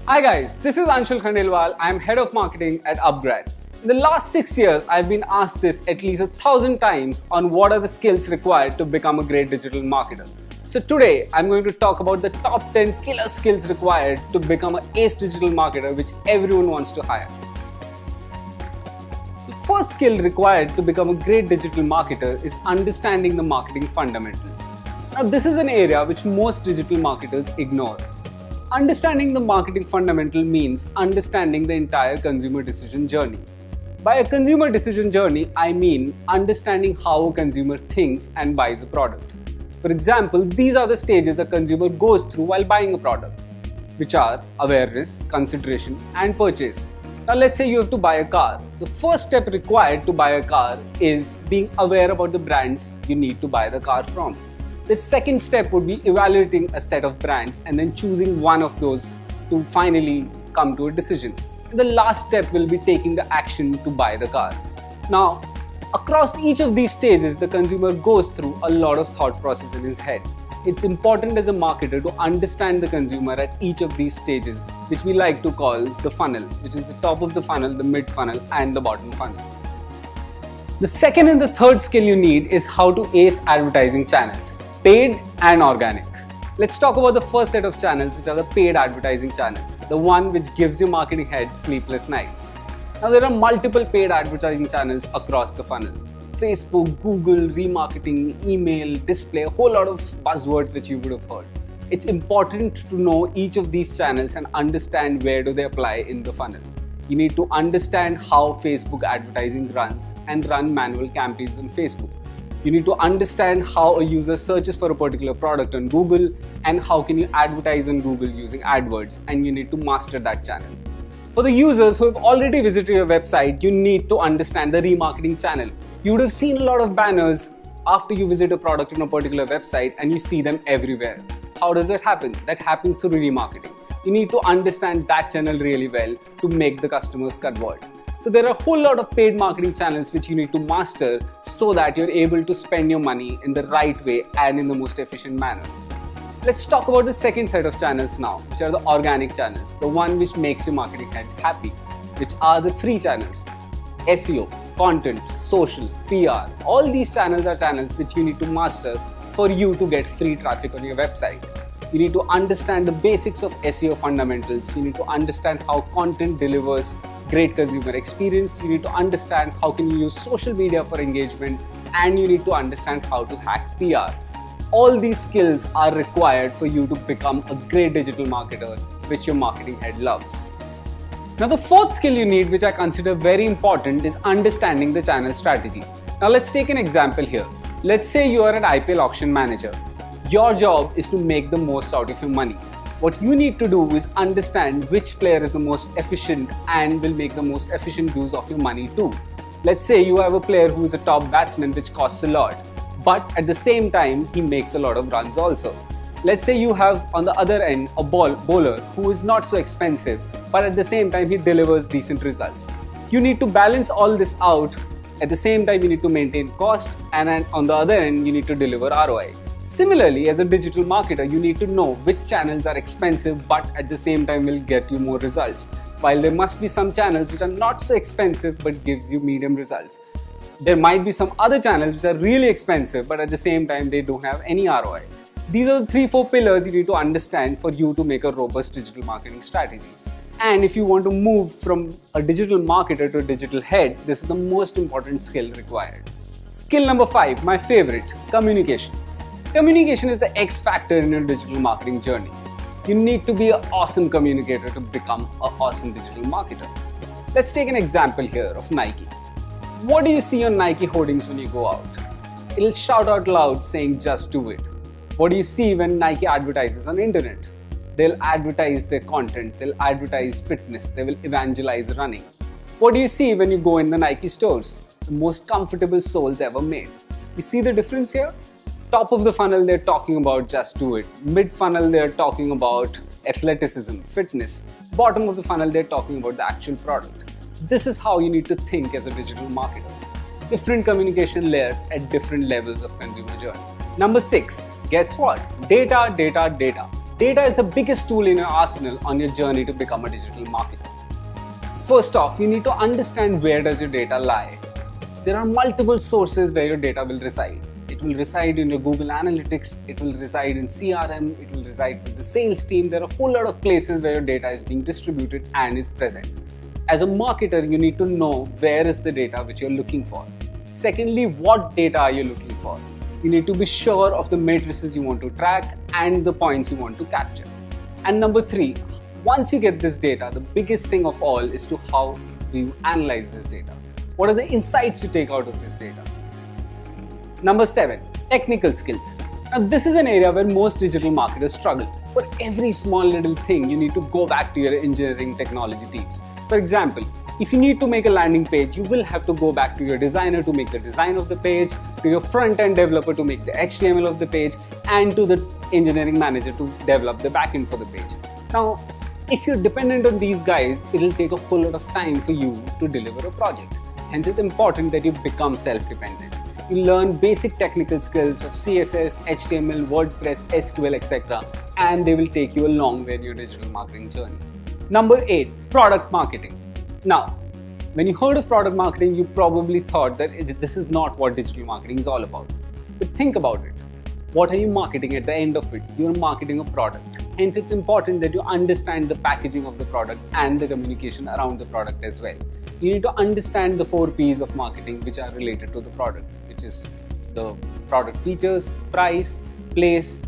Hi guys, this is Anshul Khandelwal. I'm head of marketing at UpGrad. In the last 6 years, I've been asked this at least 1,000 times on what are the skills required to become a great digital marketer. So today, I'm going to talk about the top 10 killer skills required to become an ace digital marketer which everyone wants to hire. The first skill required to become a great digital marketer is understanding the marketing fundamentals. Now, this is an area which most digital marketers ignore. Understanding the marketing fundamental means understanding the entire consumer decision journey. By a consumer decision journey, I mean understanding how a consumer thinks and buys a product. For example, these are the stages a consumer goes through while buying a product, which are awareness, consideration, and purchase. Now, let's say you have to buy a car. The first step required to buy a car is being aware about the brands you need to buy the car from. The second step would be evaluating a set of brands and then choosing one of those to finally come to a decision. And the last step will be taking the action to buy the car. Now, across each of these stages, the consumer goes through a lot of thought process in his head. It's important as a marketer to understand the consumer at each of these stages, which we like to call the funnel, which is the top of the funnel, the mid funnel, and the bottom funnel. The second and the third skill you need is how to ace advertising channels, paid and organic. Let's talk about the first set of channels, which are the paid advertising channels, the one which gives your marketing head sleepless nights. Now, there are multiple paid advertising channels across the funnel. Facebook, Google, remarketing, email, display, a whole lot of buzzwords which you would have heard. It's important to know each of these channels and understand where do they apply in the funnel. You need to understand how Facebook advertising runs and run manual campaigns on Facebook. You need to understand how a user searches for a particular product on Google and how can you advertise on Google using AdWords, and you need to master that channel. For the users who have already visited your website, you need to understand the remarketing channel. You would have seen a lot of banners after you visit a product on a particular website and you see them everywhere. How does that happen? That happens through remarketing. You need to understand that channel really well to make the customers convert. So there are a whole lot of paid marketing channels which you need to master so that you're able to spend your money in the right way and in the most efficient manner. Let's talk about the second set of channels now, which are the organic channels, the one which makes your marketing head happy, which are the free channels. SEO, content, social, PR, all these channels are channels which you need to master for you to get free traffic on your website. You need to understand the basics of SEO fundamentals. You need to understand how content delivers great consumer experience. You need to understand how can you use social media for engagement, and you need to understand how to hack PR. All these skills are required for you to become a great digital marketer, which your marketing head loves. Now, the fourth skill you need, which I consider very important, is understanding the channel strategy. Now, let's take an example here. Let's say you are an IPL auction manager. Your job is to make the most out of your money. What you need to do is understand which player is the most efficient and will make the most efficient use of your money too. Let's say you have a player who is a top batsman which costs a lot, but at the same time he makes a lot of runs also. Let's say you have on the other end a bowler who is not so expensive, but at the same time he delivers decent results. You need to balance all this out. At the same time you need to maintain cost, and on the other end you need to deliver ROI. Similarly, as a digital marketer, you need to know which channels are expensive but at the same time will get you more results. While there must be some channels which are not so expensive but gives you medium results. There might be some other channels which are really expensive but at the same time they don't have any ROI. These are the 3-4 pillars you need to understand for you to make a robust digital marketing strategy. And if you want to move from a digital marketer to a digital head, this is the most important skill required. Skill number 5, my favorite, communication. Communication is the X factor in your digital marketing journey. You need to be an awesome communicator to become an awesome digital marketer. Let's take an example here of Nike. What do you see on Nike hoardings when you go out? It'll shout out loud saying, "Just do it." What do you see when Nike advertises on internet? They'll advertise their content, they'll advertise fitness, they will evangelize running. What do you see when you go in the Nike stores? The most comfortable soles ever made. You see the difference here? Top of the funnel, they're talking about just do it. Mid funnel, they're talking about athleticism, fitness. Bottom of the funnel, they're talking about the actual product. This is how you need to think as a digital marketer. Different communication layers at different levels of consumer journey. Number 6, guess what? Data, data, data. Data is the biggest tool in your arsenal on your journey to become a digital marketer. First off, you need to understand where does your data lie. There are multiple sources where your data will reside. It will reside in your Google Analytics, it will reside in CRM, it will reside with the sales team. There are a whole lot of places where your data is being distributed and is present. As a marketer, you need to know where is the data which you're looking for. Secondly, what data are you looking for? You need to be sure of the matrices you want to track and the points you want to capture. And number three, once you get this data, the biggest thing of all is to how do you analyze this data? What are the insights you take out of this data? Number 7, technical skills. Now this is an area where most digital marketers struggle. For every small little thing, you need to go back to your engineering technology teams. For example, if you need to make a landing page, you will have to go back to your designer to make the design of the page, to your front-end developer to make the HTML of the page, and to the engineering manager to develop the backend for the page. Now, if you're dependent on these guys, it'll take a whole lot of time for you to deliver a project. Hence, it's important that you become self-dependent. You learn basic technical skills of CSS, HTML, WordPress, SQL, etc. and they will take you a long way in your digital marketing journey. Number 8, product marketing. Now, when you heard of product marketing, you probably thought that this is not what digital marketing is all about. But think about it. What are you marketing at the end of it? You're marketing a product. Hence, it's important that you understand the packaging of the product and the communication around the product as well. You need to understand the 4 P's of marketing which are related to the product, which is the product features, price, place,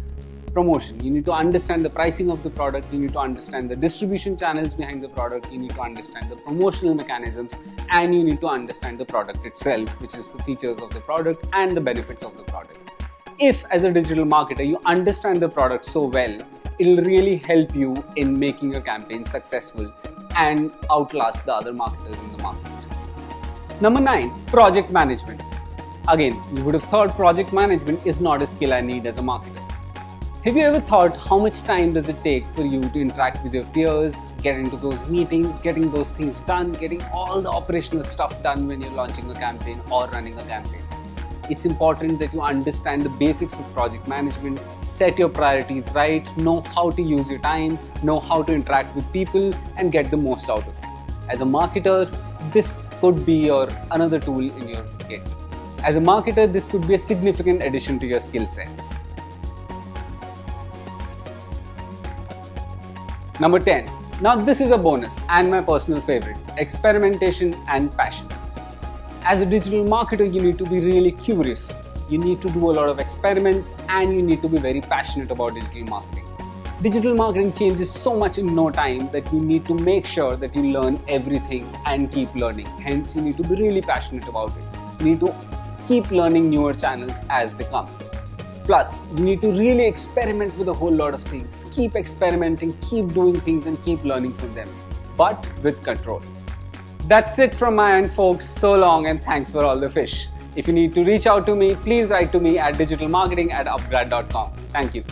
promotion. You need to understand the pricing of the product, you need to understand the distribution channels behind the product, you need to understand the promotional mechanisms, and you need to understand the product itself, which is the features of the product and the benefits of the product. If as a digital marketer you understand the product so well, it'll really help you in making your campaign successful and outlast the other marketers in the market. Number 9, project management. Again, you would have thought project management is not a skill I need as a marketer. Have you ever thought how much time does it take for you to interact with your peers, get into those meetings, getting those things done, getting all the operational stuff done when you're launching a campaign or running a campaign? It's important that you understand the basics of project management, set your priorities right, know how to use your time, know how to interact with people and get the most out of it. As a marketer, this could be another tool in your kit. As a marketer, this could be a significant addition to your skill sets. Number 10. Now this is a bonus and my personal favorite, experimentation and passion. As a digital marketer, you need to be really curious. You need to do a lot of experiments and you need to be very passionate about digital marketing. Digital marketing changes so much in no time that you need to make sure that you learn everything and keep learning. Hence, you need to be really passionate about it. You need to keep learning newer channels as they come. Plus, you need to really experiment with a whole lot of things. Keep experimenting, keep doing things and keep learning from them, but with control. That's it from my end, folks. So long and thanks for all the fish. If you need to reach out to me, please write to me at digitalmarketing@upgrad.com. Thank you.